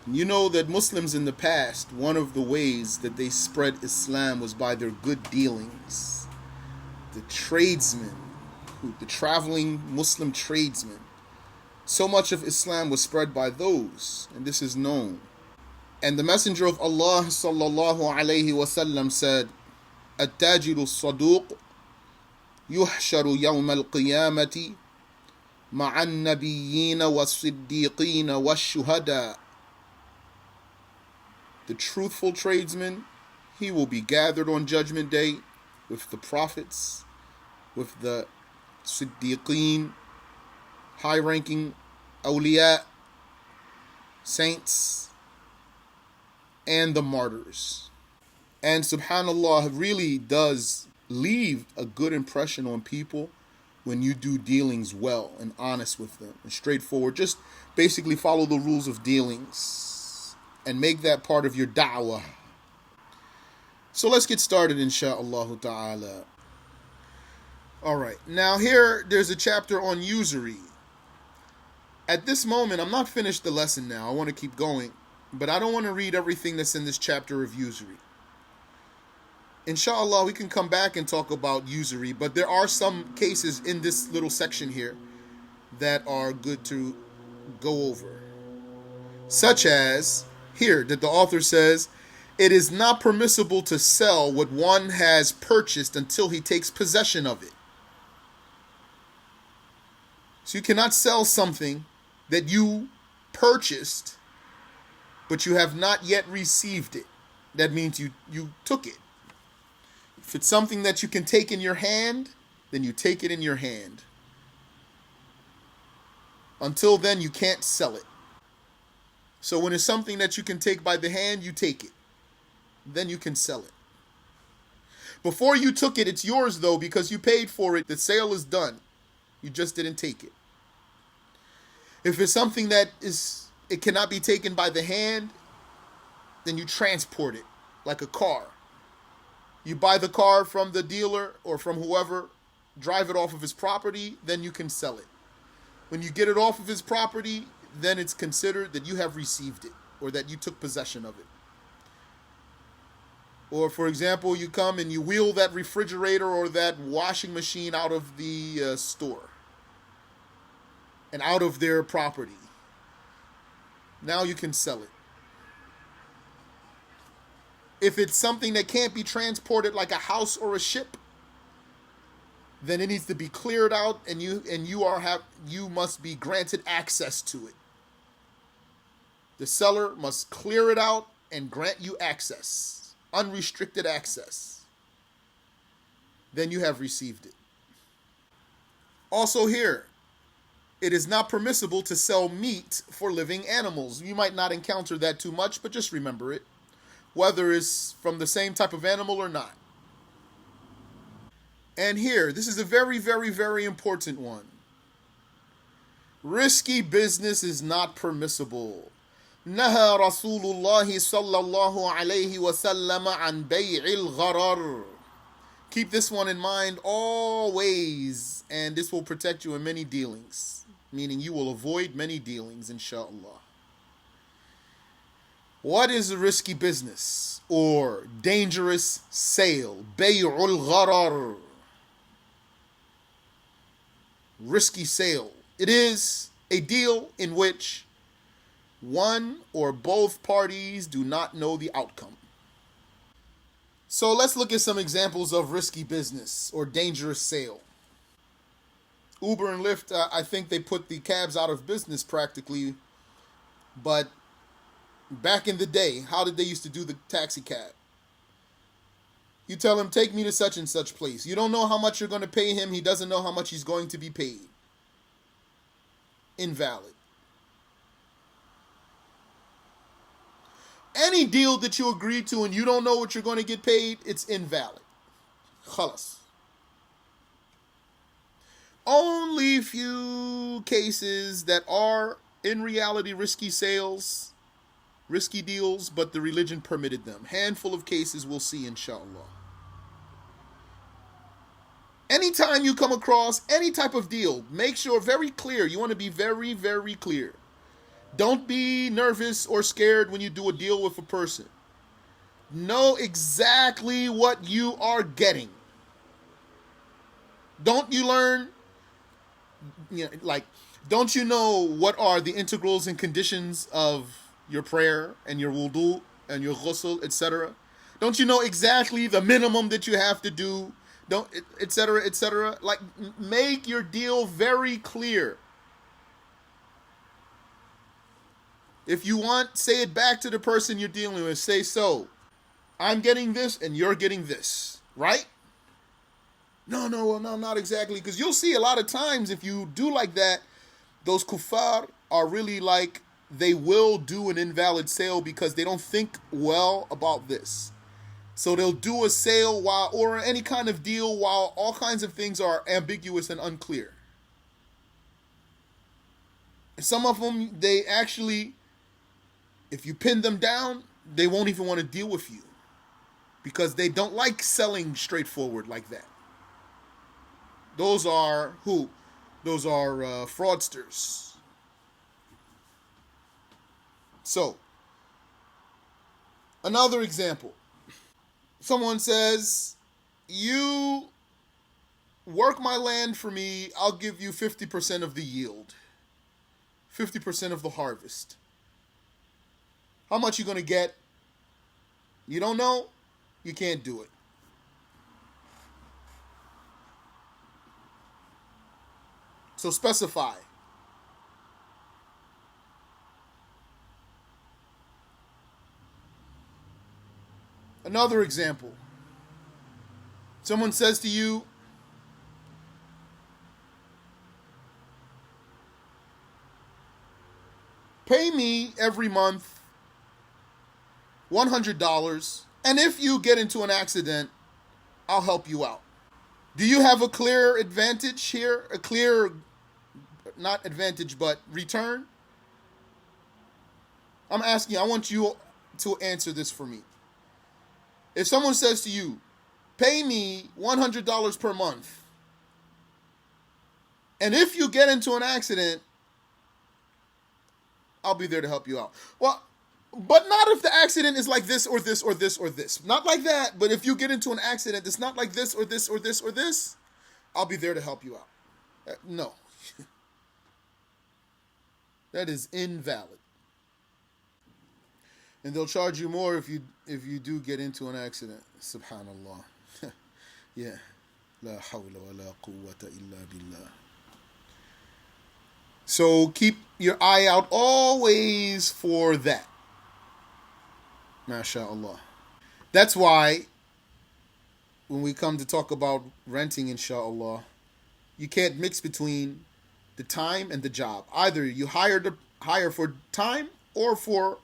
You know that Muslims in the past, one of the ways that they spread Islam was by their good dealings. The tradesmen, the traveling Muslim tradesmen. So much of Islam was spread by those, and this is known. And the Messenger of Allah sallallahu alayhi wasallam said, التاجر الصدوق يحشر يوم القيامة مع النبيين والصديقين والشهداء. The truthful tradesman, he will be gathered on Judgment Day with the prophets, with the siddiqeen, high-ranking awliya, saints, and the martyrs. And subhanAllah, really does leave a good impression on people when you do dealings well and honest with them and straightforward. Just basically follow the rules of dealings and make that part of your da'wah. So let's get started, insha'Allah ta'ala. Alright, now here there's a chapter on usury. At this moment, I'm not finished the lesson now. I want to keep going, but I don't want to read everything that's in this chapter of usury. Inshallah, we can come back and talk about usury, but there are some cases in this little section here that are good to go over. Such as, here, that the author says, it is not permissible to sell what one has purchased until he takes possession of it. So you cannot sell something that you purchased, but you have not yet received it. That means you took it. If it's something that you can take in your hand, then you take it in your hand. Until then, you can't sell it. So when it's something that you can take by the hand, you take it. Then you can sell it. Before you took it, it's yours though, because you paid for it. The sale is done. You just didn't take it. If it's something that it cannot be taken by the hand, then you transport it like a car. You buy the car from the dealer or from whoever, drive it off of his property, then you can sell it. When you get it off of his property, then it's considered that you have received it or that you took possession of it. Or for example, you come and you wheel that refrigerator or that washing machine out of the store and out of their property. Now you can sell it. If it's something that can't be transported like a house or a ship, then it needs to be cleared out and you must be granted access to it. The seller must clear it out and grant you access, unrestricted access. Then you have received it. Also here, it is not permissible to sell meat for living animals. You might not encounter that too much, but just remember it, whether it's from the same type of animal or not. And here, this is a very, very, very important one. Risky business is not permissible. نهى رسول الله صلى الله عليه وسلم عن بيع الغرر. Keep this one in mind always, and this will protect you in many dealings, meaning you will avoid many dealings, inshallah. What is a risky business or dangerous sale? بيع الغرر. Risky sale. It is a deal in which one or both parties do not know the outcome. So let's look at some examples of risky business or dangerous sale. Uber and Lyft, I think they put the cabs out of business practically. But back in the day, how did they used to do the taxi cab? You tell him, take me to such and such place. You don't know how much you're going to pay him. He doesn't know how much he's going to be paid. Invalid. Any deal that you agree to and you don't know what you're going to get paid, it's invalid. Khalas. Only few cases that are in reality risky sales, risky deals, but the religion permitted them. Handful of cases we'll see, inshallah. Anytime you come across any type of deal, make sure very clear. You want to be very, very clear. Don't be nervous or scared when you do a deal with a person. Know exactly what you are getting. Don't you learn, like, don't you know what are the integrals and conditions of your prayer and your wudu and your ghusl, etc.? Don't you know exactly the minimum that you have to do? Don't, etc., etc.? Like, make your deal very clear. If you want, say it back to the person you're dealing with. Say, so, I'm getting this and you're getting this, right? No, not exactly. Because you'll see a lot of times if you do like that, those kuffar are really like, they will do an invalid sale because they don't think well about this. So they'll do a sale or any kind of deal while all kinds of things are ambiguous and unclear. Some of them, they actually, if you pin them down, they won't even want to deal with you because they don't like selling straightforward like that. Those are who? Those are fraudsters. So, another example. Someone says, you work my land for me, I'll give you 50% of the yield. 50% of the harvest. How much you going to get? You don't know? You can't do it. So specify. Another example. Someone says to you, pay me every month $100, and if you get into an accident, I'll help you out. Do you have a clear advantage here? A clear, not advantage, but return? I'm asking, I want you to answer this for me. If someone says to you, pay me $100 per month, and if you get into an accident, I'll be there to help you out. Well, but not if the accident is like this or this or this or this. Not like that, but if you get into an accident that's not like this or this or this or this, I'll be there to help you out. No. That is invalid. And they'll charge you more if you do get into an accident. Subhanallah. Yeah. La hawla wa la quwwata illa billah. So keep your eye out always for that. MashaAllah. That's why when we come to talk about renting, inshallah, you can't mix between the time and the job. Either you hire for time or for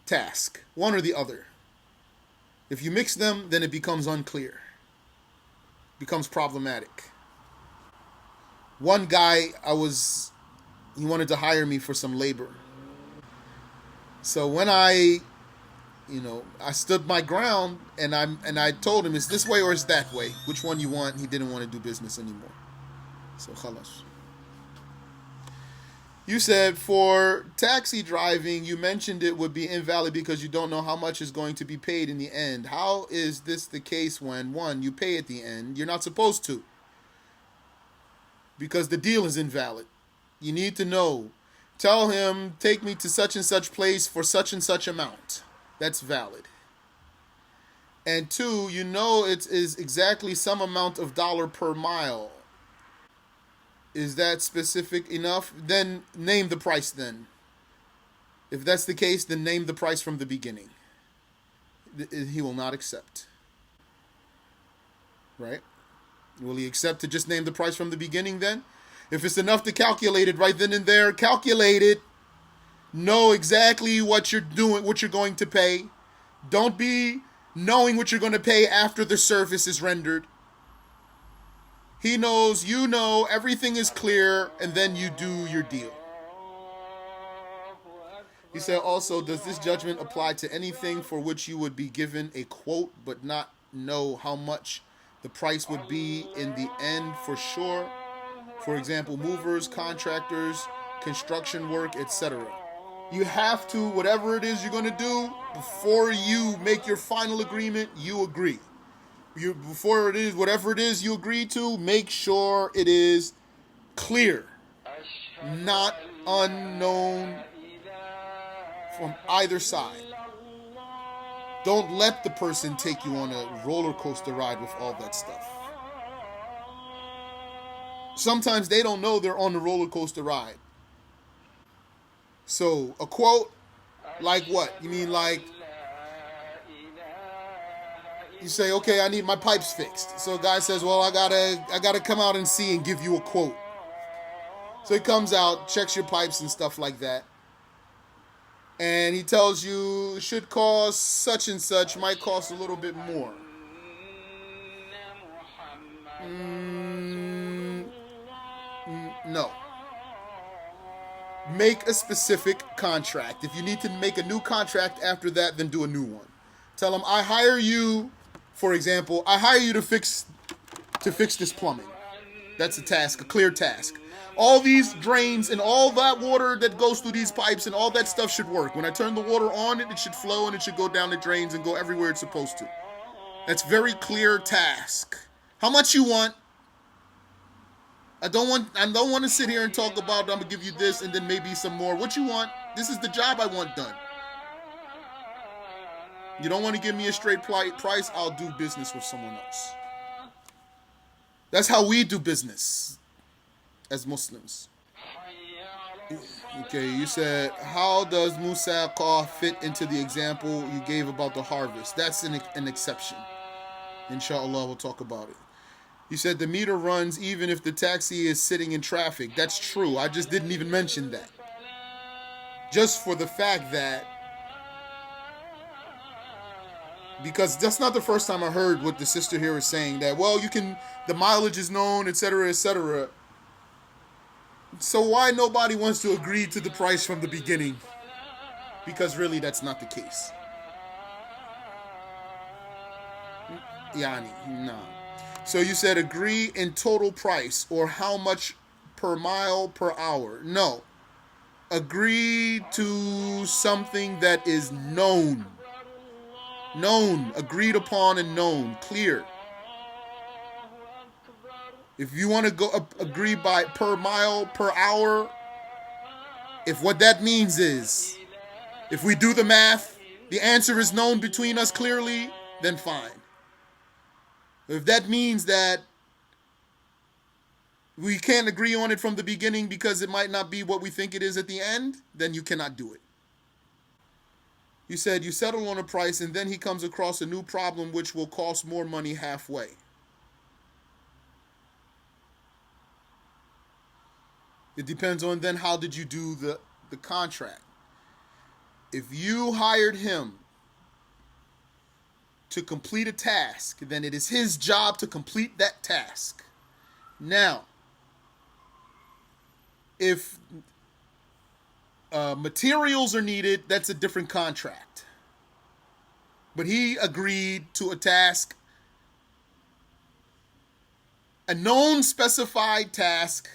task. One or the other. If you mix them, then it becomes unclear. Becomes problematic. One guy, he wanted to hire me for some labor. So when I stood my ground and I told him, it's this way or it's that way. Which one you want? He didn't want to do business anymore. So khalas. You said for taxi driving, you mentioned it would be invalid because you don't know how much is going to be paid in the end. How is this the case when, one, you pay at the end? You're not supposed to. Because the deal is invalid. You need to know. Tell him, take me to such and such place for such and such amount. That's valid. And two, you know it is exactly some amount of dollar per mile. Is that specific enough? Then name the price then. If that's the case, then name the price from the beginning. He will not accept. Right? Will he accept to just name the price from the beginning then? If it's enough to calculate it right then and there, calculate it. Know exactly what you're doing, what you're going to pay. Don't be knowing what you're going to pay after the service is rendered. He knows, you know, everything is clear, and then you do your deal. He said also, does this judgment apply to anything for which you would be given a quote but not know how much the price would be in the end for sure? For example, movers, contractors, construction work, etc. You have to, whatever it is you're going to do, before you make your final agreement, you agree. Before it is, whatever it is you agree to, make sure it is clear, not unknown from either side. Don't let the person take you on a roller coaster ride with all that stuff. Sometimes they don't know they're on the roller coaster ride. So a quote, like what? You mean like, you say, okay, I need my pipes fixed. So a guy says, well, I gotta come out and see and give you a quote. So he comes out, checks your pipes and stuff like that. And he tells you it should cost such and such, might cost a little bit more. No. Make a specific contract. If you need to make a new contract after that, then do a new one. Tell them, I hire you, for example, I hire you to fix this plumbing. That's a task, a clear task. All these drains and all that water that goes through these pipes and all that stuff should work. When I turn the water on, it should flow and it should go down the drains and go everywhere it's supposed to. That's very clear task. How much you want? I don't want to sit here and talk about, I'm going to give you this and then maybe some more. What you want? This is the job I want done. You don't want to give me a straight price, I'll do business with someone else. That's how we do business as Muslims. Okay, you said, how does Musaqah fit into the example you gave about the harvest? That's an exception. Inshallah, we'll talk about it. You said the meter runs even if the taxi is sitting in traffic. That's true. I just didn't even mention that. Just for the fact that, because that's not the first time I heard what the sister here is saying, that, well, the mileage is known, etc., etc. So why nobody wants to agree to the price from the beginning? Because really that's not the case. Yani, no. So you said agree in total price or how much per mile per hour. No. Agree to something that is known. Known, agreed upon and known, clear. If you want to go agree by per mile per hour, if what that means is, if we do the math, the answer is known between us clearly, then fine. If that means that we can't agree on it from the beginning because it might not be what we think it is at the end, then you cannot do it. You said you settle on a price and then he comes across a new problem which will cost more money halfway. It depends on then how did you do the contract. If you hired him to complete a task, then it is his job to complete that task. Now, if materials are needed, that's a different contract. But he agreed to a task, a known specified task,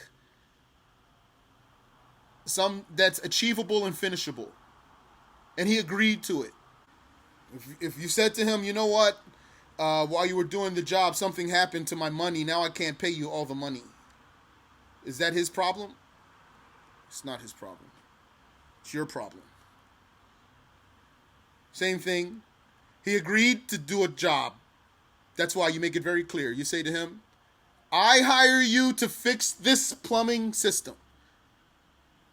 some that's achievable and finishable. And he agreed to it. If you said to him, you know what, while you were doing the job, something happened to my money, now I can't pay you all the money. Is that his problem? It's not his problem. It's your problem. Same thing. He agreed to do a job. That's why you make it very clear. You say to him, I hire you to fix this plumbing system.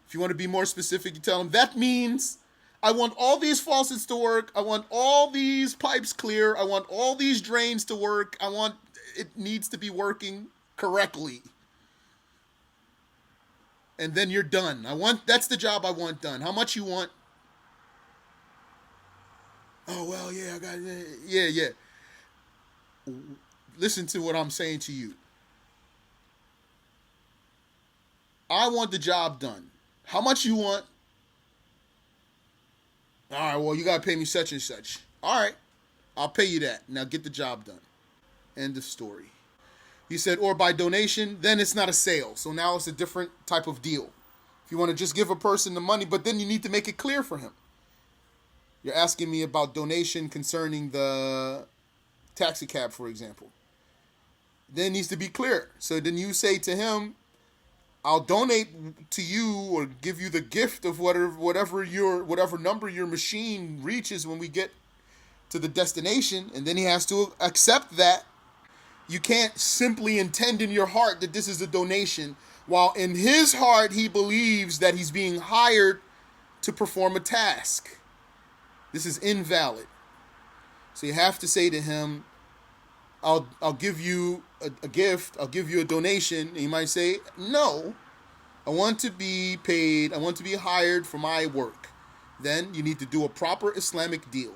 If you want to be more specific, you tell him, that means I want all these faucets to work. I want all these pipes clear. I want all these drains to work. It needs to be working correctly. And then you're done. That's the job I want done. How much you want? Oh, well, yeah, I got it. Yeah. Listen to what I'm saying to you. I want the job done. How much you want? All right, well, you got to pay me such and such. All right, I'll pay you that. Now get the job done. End of story. He said, or by donation, then it's not a sale. So now it's a different type of deal. If you want to just give a person the money, but then you need to make it clear for him. You're asking me about donation concerning the taxi cab, for example. Then it needs to be clear. So then you say to him, I'll donate to you or give you the gift of whatever number your machine reaches when we get to the destination, and then he has to accept that. You can't simply intend in your heart that this is a donation, while in his heart he believes that he's being hired to perform a task. This is invalid. So you have to say to him, I'll give you a gift, I'll give you a donation. And he might say, no, I want to be paid, I want to be hired for my work. Then you need to do a proper Islamic deal.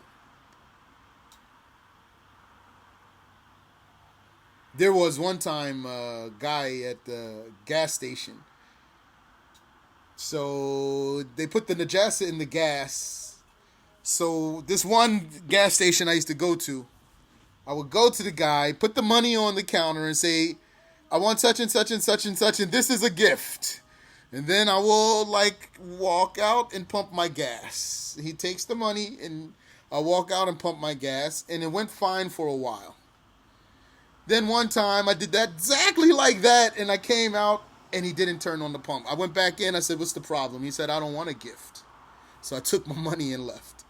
There was one time a guy at the gas station. So they put the najasa in the gas. So this one gas station I used to go to, I would go to the guy, put the money on the counter and say, I want such and such and such and such, and this is a gift. And then I will walk out and pump my gas. He takes the money and I walk out and pump my gas, and it went fine for a while. Then one time I did that exactly like that, and I came out and he didn't turn on the pump. I went back in, I said, what's the problem? He said, I don't want a gift. So I took my money and left.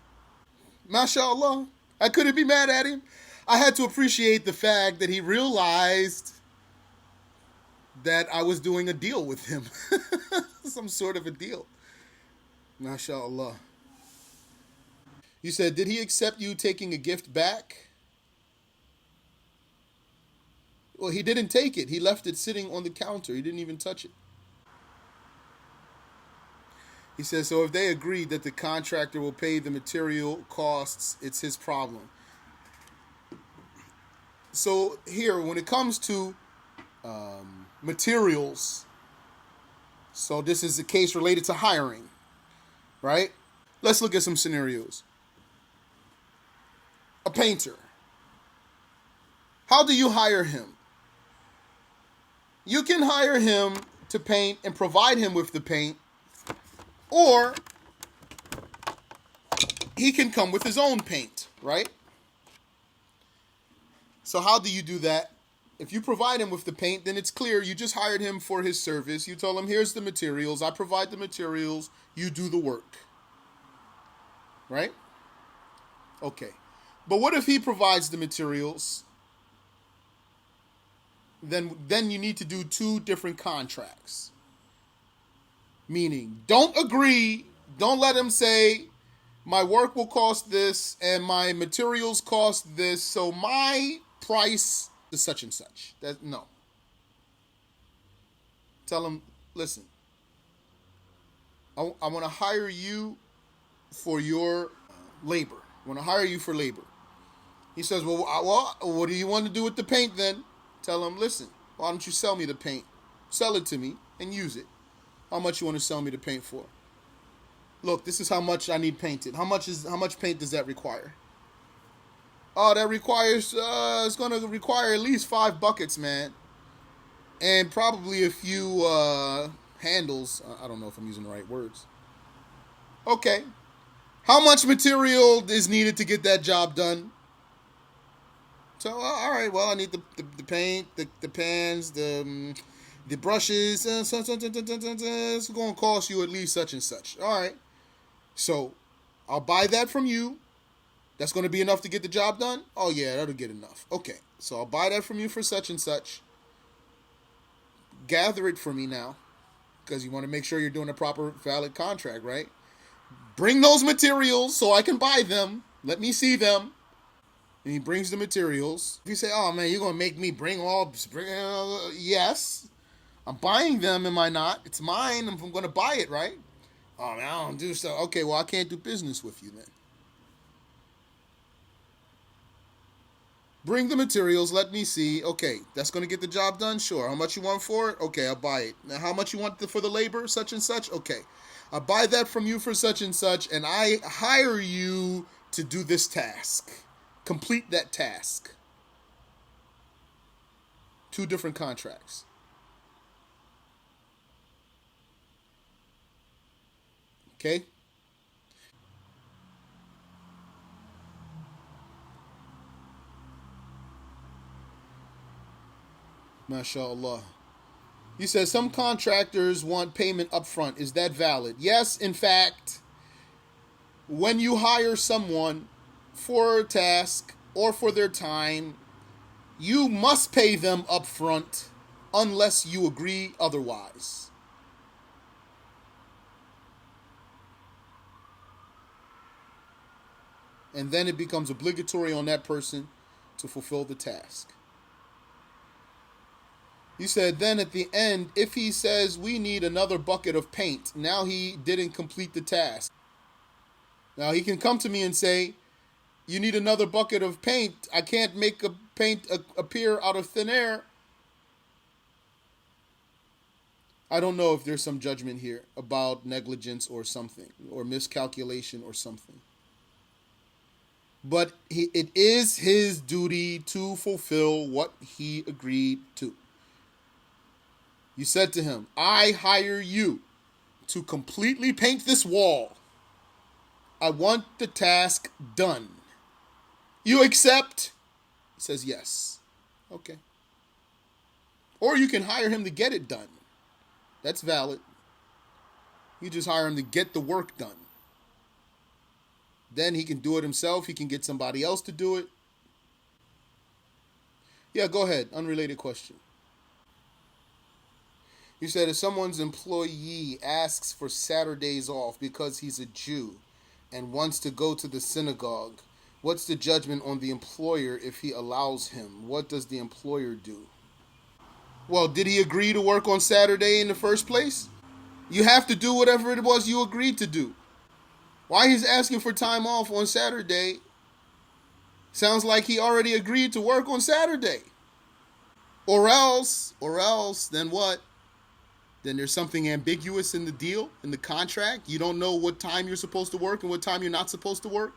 MashaAllah, I couldn't be mad at him. I had to appreciate the fact that he realized that I was doing a deal with him. Some sort of a deal. MashaAllah. You said, did he accept you taking a gift back? Well, he didn't take it. He left it sitting on the counter. He didn't even touch it. He says, so if they agreed that the contractor will pay the material costs, it's his problem. So here, when it comes to materials, so this is a case related to hiring, right? Let's look at some scenarios. A painter. How do you hire him? You can hire him to paint and provide him with the paint, or he can come with his own paint, right? So how do you do that? If you provide him with the paint, then it's clear you just hired him for his service. You told him, here's the materials, I provide the materials, you do the work. Right? Okay. But what if he provides the materials? Then you need to do two different contracts. Meaning, don't agree, don't let him say, my work will cost this and my materials cost this, so my price is such and such. No. Tell him, listen, I want to hire you for your labor. I want to hire you for labor. He says, well, what do you want to do with the paint then? Tell him, listen, why don't you sell me the paint? Sell it to me and use it. How much you want to sell me the paint for? Look, this is how much I need painted. How much paint does that require? Oh, that requires, it's going to require at least 5 buckets, man. And probably a few handles. I don't know if I'm using the right words. Okay. How much material is needed to get that job done? So, all right, well, I need the paint, the pans, the brushes. It's going to cost you at least such and such. All right. So, I'll buy that from you. That's going to be enough to get the job done? Oh, yeah, that'll get enough. Okay. So, I'll buy that from you for such and such. Gather it for me now, because you want to make sure you're doing a proper, valid contract, right? Bring those materials so I can buy them. Let me see them. And he brings the materials. If you say, oh, man, you're going to make me bring yes. I'm buying them, am I not? It's mine. I'm going to buy it, right? Oh, man, I don't do stuff. Okay, well, I can't do business with you then. Bring the materials. Let me see. Okay, that's going to get the job done? Sure. How much you want for it? Okay, I'll buy it. Now, how much you want for the labor? Such and such? Okay. I'll buy that from you for such and such, and I hire you to do this task. Complete that task. 2 different contracts. Okay? MashaAllah. He says some contractors want payment upfront. Is that valid? Yes, in fact, when you hire someone for a task or for their time, you must pay them upfront unless you agree otherwise. And then it becomes obligatory on that person to fulfill the task. He said, then at the end, if he says we need another bucket of paint, now he didn't complete the task. Now he can come to me and say, you need another bucket of paint. I can't make a paint appear out of thin air. I don't know if there's some judgment here about negligence or something, or miscalculation or something. But it is his duty to fulfill what he agreed to. You said to him, I hire you to completely paint this wall. I want the task done. You accept? He says yes. Okay. Or you can hire him to get it done. That's valid. You just hire him to get the work done. Then he can do it himself. He can get somebody else to do it. Yeah, go ahead. Unrelated question. You said if someone's employee asks for Saturdays off because he's a Jew and wants to go to the synagogue, what's the judgment on the employer if he allows him? What does the employer do? Well, did he agree to work on Saturday in the first place? You have to do whatever it was you agreed to do. Why he's asking for time off on Saturday sounds like he already agreed to work on Saturday. Or else, then what? Then there's something ambiguous in the deal, in the contract. You don't know what time you're supposed to work and what time you're not supposed to work.